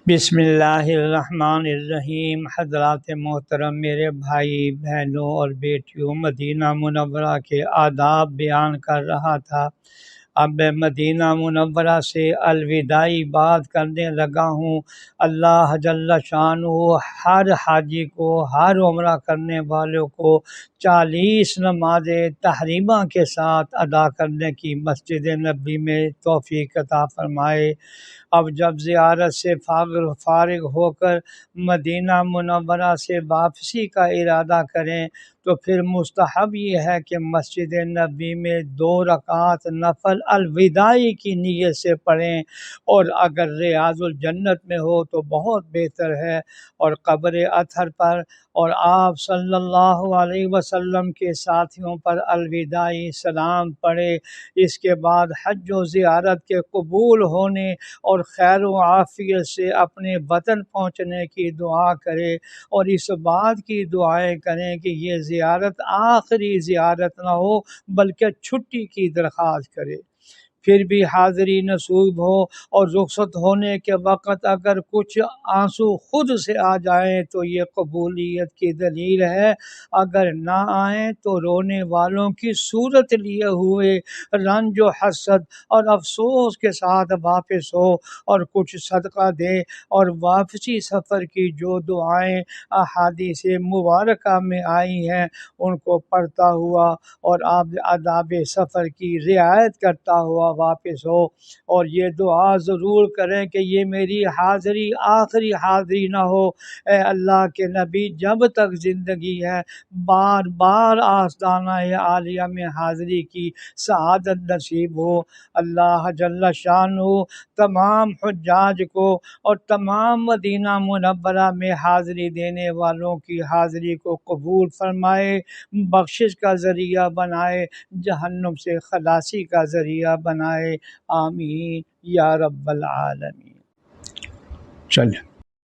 بسم اللہ الرحمن الرحیم۔ حضرات محترم، میرے بھائی بہنوں اور بیٹیوں، مدینہ منورہ کے آداب بیان کر رہا تھا۔ اب میں مدینہ منورہ سے الوداعی بات کرنے لگا ہوں۔ اللہ جل شانہ ہر حاجی کو، ہر عمرہ کرنے والوں کو 40 نماز تحریمہ کے ساتھ ادا کرنے کی مسجد نبی میں توفیق عطا فرمائے۔ اب جب زیارت سے فارغ ہو کر مدینہ منورہ سے واپسی کا ارادہ کریں تو پھر مستحب یہ ہے کہ مسجد نبی میں 2 رکعت نفل الوداعی کی نیت سے پڑھیں، اور اگر ریاض الجنت میں ہو تو بہت بہتر ہے، اور قبر اطہر پر اور آپ صلی اللہ علیہ وسلم کے ساتھیوں پر الوداعی سلام پڑھے۔ اس کے بعد حج و زیارت کے قبول ہونے اور خیر و عافیت سے اپنے وطن پہنچنے کی دعا کرے، اور اس بات کی دعائیں کریں کہ یہ زیارت آخری زیارت نہ ہو بلکہ چھٹی کی درخواست کرے۔ پھر بھی حاضری نصیب ہو اور رخصت ہونے کے وقت اگر کچھ آنسو خود سے آ جائیں تو یہ قبولیت کی دلیل ہے، اگر نہ آئیں تو رونے والوں کی صورت لیے ہوئے رنج و حسرت اور افسوس کے ساتھ واپس ہو، اور کچھ صدقہ دے، اور واپسی سفر کی جو دعائیں احادیث مبارکہ میں آئی ہیں ان کو پڑھتا ہوا اور آداب سفر کی رعایت کرتا ہوا واپس ہو، اور یہ دعا ضرور کریں کہ یہ میری حاضری آخری حاضری نہ ہو۔ اے اللہ کے نبی، جب تک زندگی ہے بار بار آستانہ عالیہ میں حاضری کی سعادت نصیب ہو۔ اللہ جل شانہ تمام حجاج کو اور تمام مدینہ منورہ میں حاضری دینے والوں کی حاضری کو قبول فرمائے، بخشش کا ذریعہ بنائے، جہنم سے خلاصی کا ذریعہ بنائے۔ آمین یا رب العالمین۔ چلیں۔